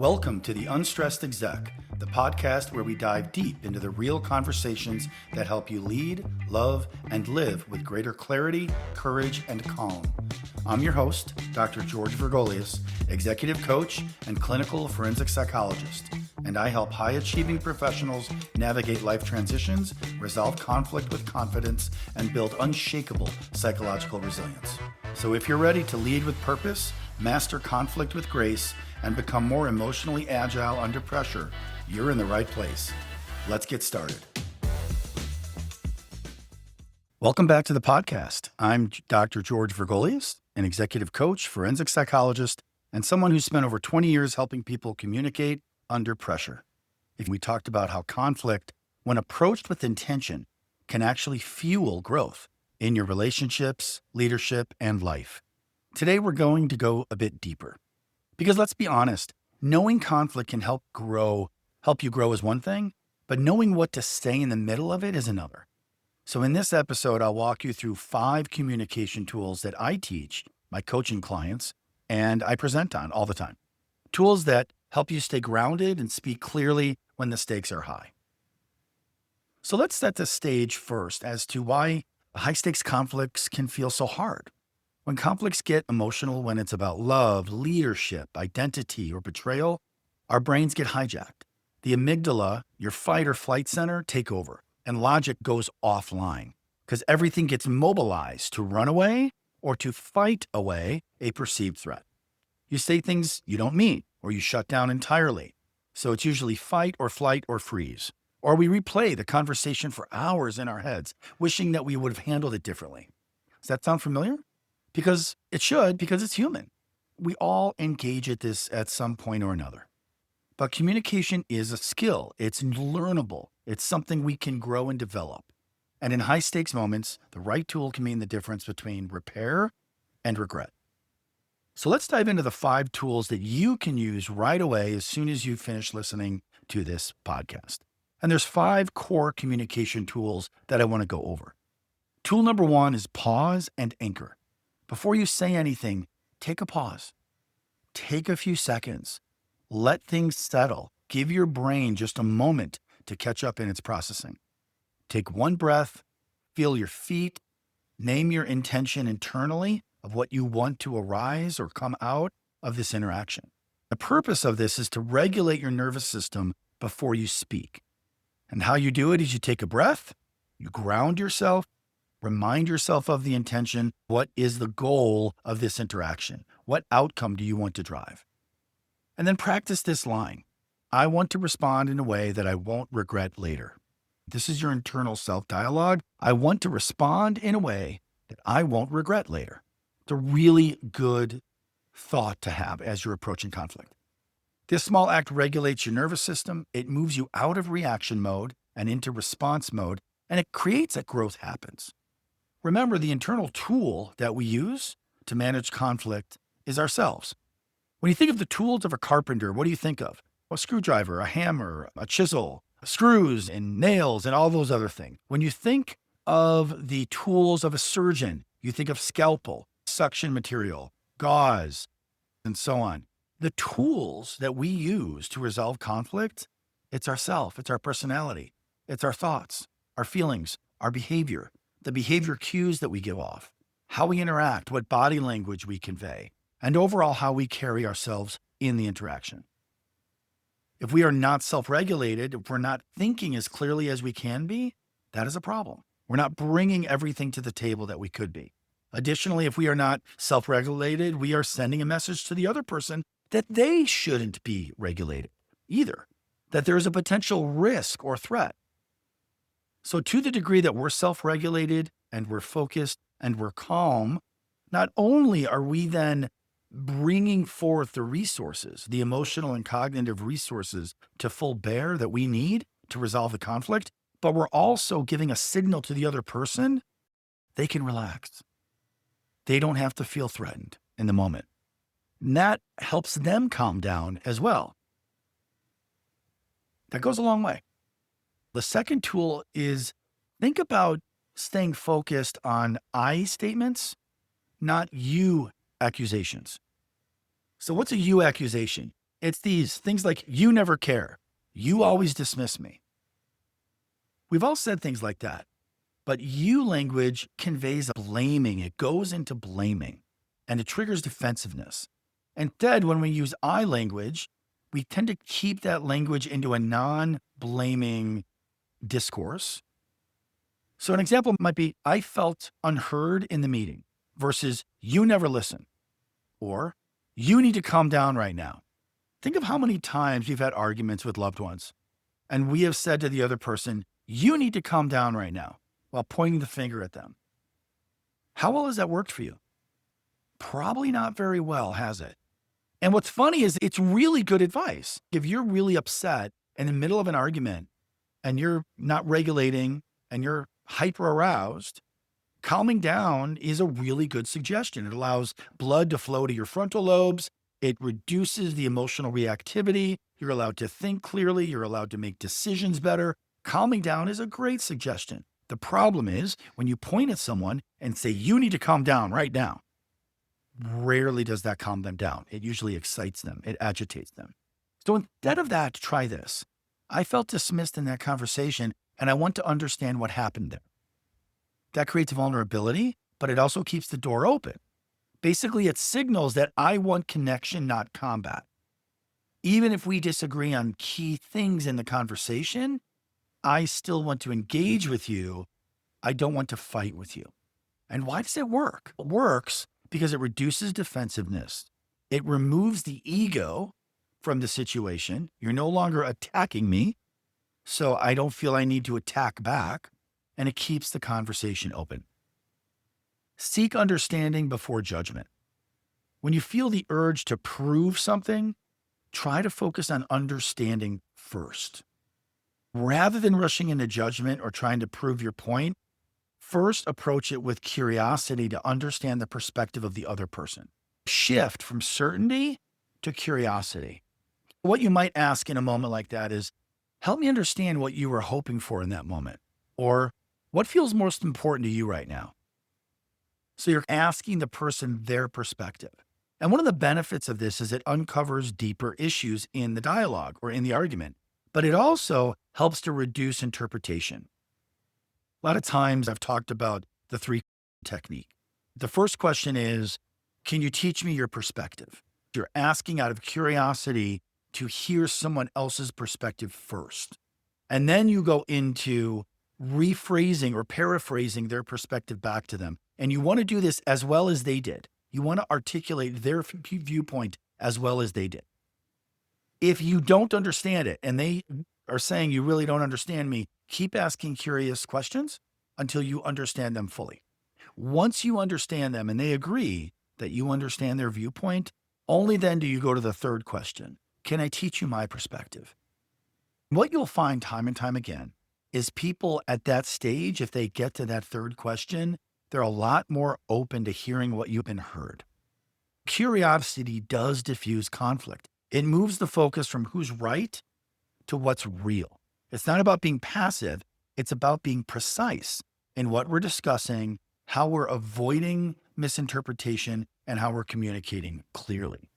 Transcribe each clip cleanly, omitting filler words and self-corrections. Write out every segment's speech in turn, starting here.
Welcome to the Unstressed Exec, the podcast where we dive deep into the real conversations that help you lead, love, and live with greater clarity, courage, and calm. I'm your host, Dr. George Vergolias, executive coach and clinical forensic psychologist, and I help high-achieving professionals navigate life transitions, resolve conflict with confidence, and build unshakable psychological resilience. So if you're ready to lead with purpose, master conflict with grace, and become more emotionally agile under pressure, you're in the right place. Let's get started. Welcome back to the podcast. I'm Dr. George Vergolias, an executive coach, forensic psychologist, and someone who's spent over 20 years helping people communicate under pressure. We talked about how conflict, when approached with intention, can actually fuel growth in your relationships, leadership, and life. Today, we're going to go a bit deeper. Because let's be honest, knowing conflict can help you grow is one thing, but knowing what to say in the middle of it is another. So in this episode, I'll walk you through 5 communication tools that I teach my coaching clients and I present on all the time. Tools that help you stay grounded and speak clearly when the stakes are high. So let's set the stage first as to why high-stakes conflicts can feel so hard. When conflicts get emotional, when it's about love, leadership, identity, or betrayal, our brains get hijacked. The amygdala, your fight or flight center, take over, and logic goes offline because everything gets mobilized to run away or to fight away a perceived threat. You say things you don't mean, or you shut down entirely. So it's usually fight or flight or freeze. Or we replay the conversation for hours in our heads, wishing that we would have handled it differently. Does that sound familiar? Because it should, because it's human. We all engage at this at some point or another. But communication is a skill. It's learnable. It's something we can grow and develop. And in high stakes moments, the right tool can mean the difference between repair and regret. So let's dive into the 5 tools that you can use right away as soon as you finish listening to this podcast. And there's 5 core communication tools that I want to go over. Tool number 1 is pause and anchor. Before you say anything, take a pause. Take a few seconds. Let things settle. Give your brain just a moment to catch up in its processing. Take one breath, feel your feet, name your intention internally of what you want to arise or come out of this interaction. The purpose of this is to regulate your nervous system before you speak. And how you do it is you take a breath, you ground yourself, remind yourself of the intention. What is the goal of this interaction? What outcome do you want to drive? And then practice this line. I want to respond in a way that I won't regret later. This is your internal self-dialogue. I want to respond in a way that I won't regret later. It's a really good thought to have as you're approaching conflict. This small act regulates your nervous system. It moves you out of reaction mode and into response mode, and it creates that growth happens. Remember, the internal tool that we use to manage conflict is ourselves. When you think of the tools of a carpenter, what do you think of? A screwdriver, a hammer, a chisel, screws and nails, and all those other things. When you think of the tools of a surgeon, you think of scalpel, suction material, gauze, and so on. The tools that we use to resolve conflict, it's ourself, it's our personality, it's our thoughts, our feelings, our behavior. The behavior cues that we give off, how we interact, what body language we convey, and overall how we carry ourselves in the interaction. If we are not self-regulated, if we're not thinking as clearly as we can be, that is a problem. We're not bringing everything to the table that we could be. Additionally, if we are not self-regulated, we are sending a message to the other person that they shouldn't be regulated either, that there is a potential risk or threat. So to the degree that we're self-regulated and we're focused and we're calm, not only are we then bringing forth the resources, the emotional and cognitive resources to full bear that we need to resolve the conflict, but we're also giving a signal to the other person they can relax. They don't have to feel threatened in the moment. And that helps them calm down as well. That goes a long way. The second tool is think about staying focused on I statements, not you accusations. So what's a you accusation? It's these things like, you never care. You always dismiss me. We've all said things like that, but you language conveys blaming. It goes into blaming and it triggers defensiveness. Instead, when we use I language, we tend to keep that language into a non-blaming discourse. So an example might be, I felt unheard in the meeting versus you never listen, or you need to calm down right now. Think of how many times we've had arguments with loved ones and we have said to the other person, you need to calm down right now, while pointing the finger at them. How well has that worked for you? Probably not very well, has it? And what's funny is it's really good advice. If you're really upset in the middle of an argument and you're not regulating and you're hyper aroused, calming down is a really good suggestion. It allows blood to flow to your frontal lobes. It reduces the emotional reactivity. You're allowed to think clearly. You're allowed to make decisions better. Calming down is a great suggestion. The problem is when you point at someone and say, you need to calm down right now, rarely does that calm them down. It usually excites them. It agitates them. So instead of that, try this. I felt dismissed in that conversation and I want to understand what happened there. That creates vulnerability, but it also keeps the door open. Basically, it signals that I want connection, not combat. Even if we disagree on key things in the conversation, I still want to engage with you. I don't want to fight with you. And why does it work? It works because it reduces defensiveness. It removes the ego from the situation. You're no longer attacking me, so I don't feel I need to attack back, and it keeps the conversation open. Seek understanding before judgment. When you feel the urge to prove something, try to focus on understanding first. Rather than rushing into judgment or trying to prove your point, first approach it with curiosity to understand the perspective of the other person. Shift from certainty to curiosity. What you might ask in a moment like that is, help me understand what you were hoping for in that moment, or what feels most important to you right now. So you're asking the person their perspective. And one of the benefits of this is it uncovers deeper issues in the dialogue or in the argument, but it also helps to reduce interpretation. A lot of times I've talked about the 3 technique. The first question is, can you teach me your perspective? You're asking out of curiosity to hear someone else's perspective first. And then you go into rephrasing or paraphrasing their perspective back to them. And you want to do this as well as they did. You want to articulate their viewpoint as well as they did. If you don't understand it and they are saying you really don't understand me, keep asking curious questions until you understand them fully. Once you understand them and they agree that you understand their viewpoint, only then do you go to the third question. Can I teach you my perspective? What you'll find time and time again is people at that stage, if they get to that third question, they're a lot more open to hearing what you've been heard. Curiosity does diffuse conflict. It moves the focus from who's right to what's real. It's not about being passive. It's about being precise in what we're discussing, how we're avoiding misinterpretation, and how we're communicating clearly.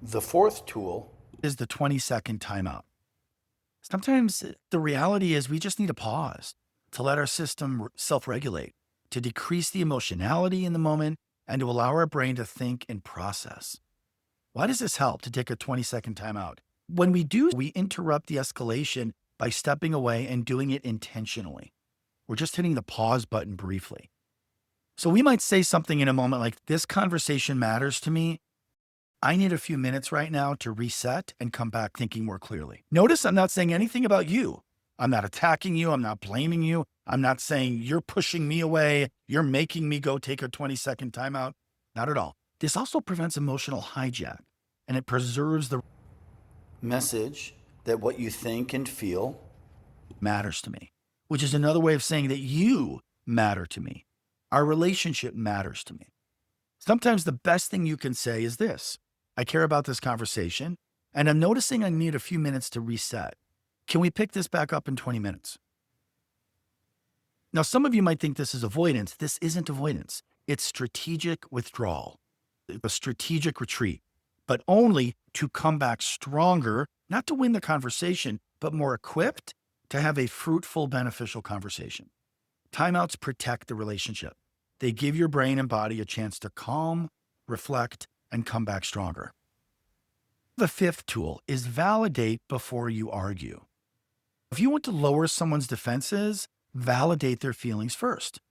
The fourth tool is the 20-second timeout. Sometimes the reality is we just need a pause to let our system self-regulate, to decrease the emotionality in the moment, and to allow our brain to think and process. Why does this help to take a 20-second timeout? When we do, we interrupt the escalation by stepping away and doing it intentionally. We're just hitting the pause button briefly. So we might say something in a moment like, this conversation matters to me. I need a few minutes right now to reset and come back thinking more clearly. Notice I'm not saying anything about you. I'm not attacking you. I'm not blaming you. I'm not saying you're pushing me away. You're making me go take a 20-second timeout. Not at all. This also prevents emotional hijack, and it preserves the message that what you think and feel matters to me, which is another way of saying that you matter to me. Our relationship matters to me. Sometimes the best thing you can say is this: I care about this conversation, and I'm noticing I need a few minutes to reset. Can we pick this back up in 20 minutes? Now, some of you might think this is avoidance. This isn't avoidance. It's strategic withdrawal, a strategic retreat. but only to come back stronger, not to win the conversation, but more equipped to have a fruitful, beneficial conversation. Timeouts protect the relationship. They give your brain and body a chance to calm, reflect, and come back stronger. The fifth tool is validate before you argue. If you want to lower someone's defenses, validate their feelings first.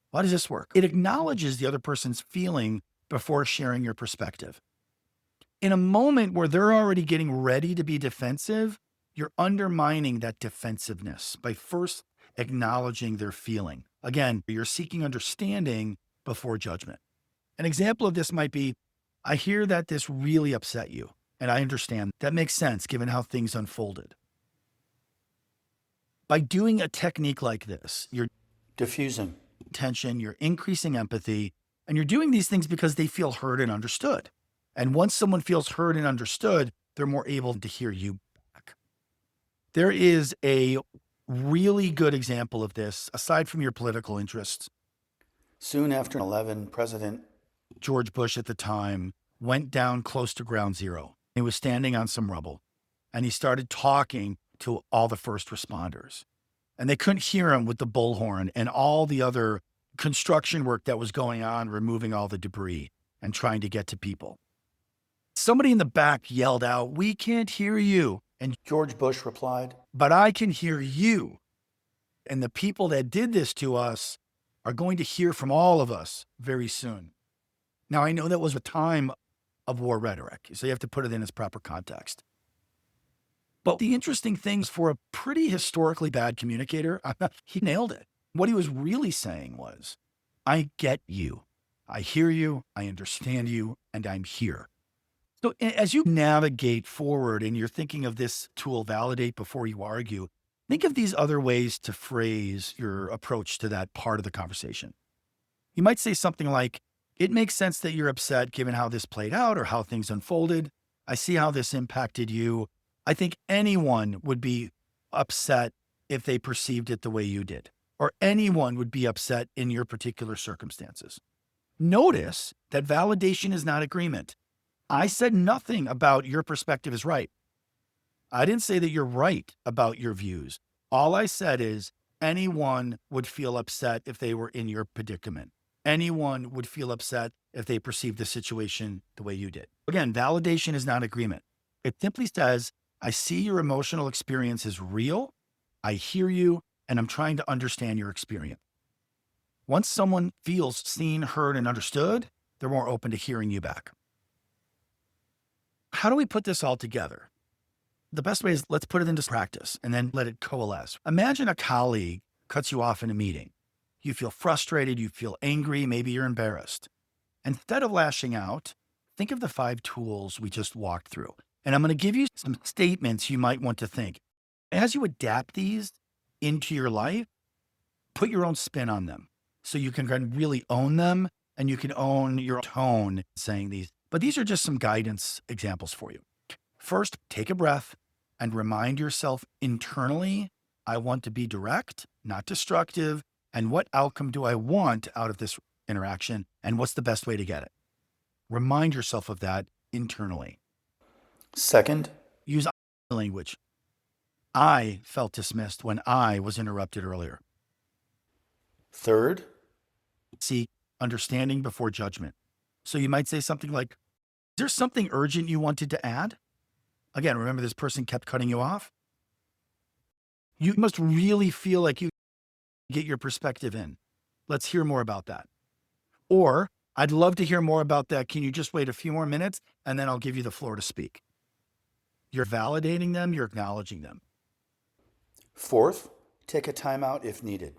Why does this work? It acknowledges the other person's feeling before sharing your perspective. In a moment where they're already getting ready to be defensive, you're undermining that defensiveness by first acknowledging their feeling. Again, you're seeking understanding before judgment. An example of this might be, I hear that this really upset you, and I understand that makes sense given how things unfolded. By doing a technique like this, you're diffusing tension, you're increasing empathy, and you're doing these things because they feel heard and understood. And once someone feels heard and understood, they're more able to hear you back. There is a really good example of this, aside from your political interests. Soon after 9/11, President George Bush at the time went down close to ground zero. He was standing on some rubble, and he started talking to all the first responders. And they couldn't hear him with the bullhorn and all the other construction work that was going on, removing all the debris and trying to get to people. Somebody in the back yelled out, "We can't hear you." And George Bush replied, "But I can hear you. And the people that did this to us are going to hear from all of us very soon." Now, I know that was a time of war rhetoric, so you have to put it in its proper context. But the interesting things for a pretty historically bad communicator, he nailed it. What he was really saying was, I get you. I hear you. I understand you. And I'm here. So as you navigate forward and you're thinking of this tool, validate before you argue, think of these other ways to phrase your approach to that part of the conversation. You might say something like, it makes sense that you're upset given how this played out or how things unfolded. I see how this impacted you. I think anyone would be upset if they perceived it the way you did, or anyone would be upset in your particular circumstances. Notice that validation is not agreement. I said nothing about your perspective is right. I didn't say that you're right about your views. All I said is anyone would feel upset if they were in your predicament. Anyone would feel upset if they perceived the situation the way you did. Again, validation is not agreement. It simply says, I see your emotional experience is real. I hear you, and I'm trying to understand your experience. Once someone feels seen, heard, and understood, they're more open to hearing you back. How do we put this all together? The best way is let's put it into practice and then let it coalesce. Imagine a colleague cuts you off in a meeting. You feel frustrated, you feel angry, maybe you're embarrassed. Instead of lashing out, think of the 5 tools we just walked through. And I'm going to give you some statements you might want to think. As you adapt these into your life, put your own spin on them so you can really own them and you can own your tone saying these. But these are just some guidance examples for you. First, take a breath and remind yourself internally, I want to be direct, not destructive. And what outcome do I want out of this interaction? And what's the best way to get it? Remind yourself of that internally. Second, use language. I felt dismissed when I was interrupted earlier. Third, seek understanding before judgment. So you might say something like, is there something urgent you wanted to add? Again, remember this person kept cutting you off? You must really feel like you get your perspective in. Let's hear more about that. Or, I'd love to hear more about that. Can you just wait a few more minutes and then I'll give you the floor to speak. You're validating them, you're acknowledging them. Fourth, take a timeout if needed.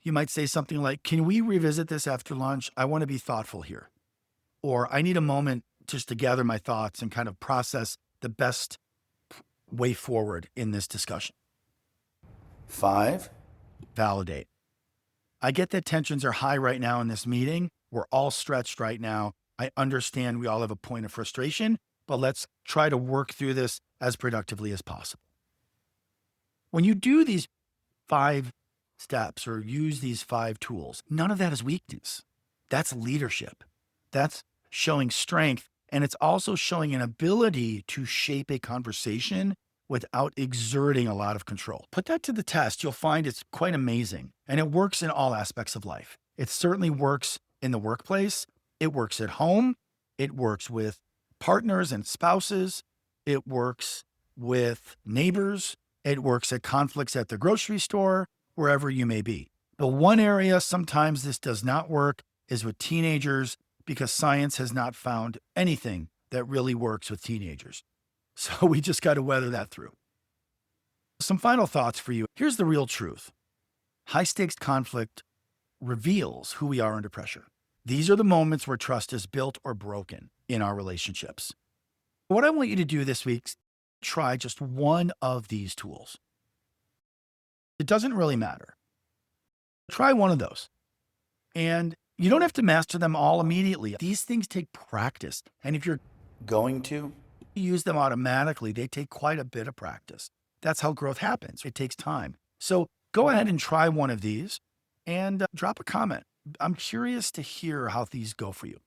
You might say something like, can we revisit this after lunch? I want to be thoughtful here. Or I need a moment just to gather my thoughts and kind of process the best way forward in this discussion. 5, validate. I get that tensions are high right now in this meeting. We're all stretched right now. I understand we all have a point of frustration, but let's try to work through this as productively as possible. When you do these 5 steps or use these 5 tools, none of that is weakness. That's leadership. That's showing strength And it's also showing an ability to shape a conversation without exerting a lot of control. Put that to the test. You'll find it's quite amazing. And it works in all aspects of life. It certainly works in the workplace. It works at home. It works with partners and spouses. It works with neighbors. It works at conflicts at the grocery store, wherever you may be. The one area sometimes this does not work is with teenagers, because science has not found anything that really works with teenagers. So we just got to weather that through. Some final thoughts for you. Here's the real truth. High stakes conflict reveals who we are under pressure. These are the moments where trust is built or broken in our relationships. What I want you to do this week is try just one of these tools. It doesn't really matter. Try one of those. And you don't have to master them all immediately. These things take practice. And if you're going to use them automatically, they take quite a bit of practice. That's how growth happens. It takes time. So go ahead and try one of these and drop a comment. I'm curious to hear how these go for you.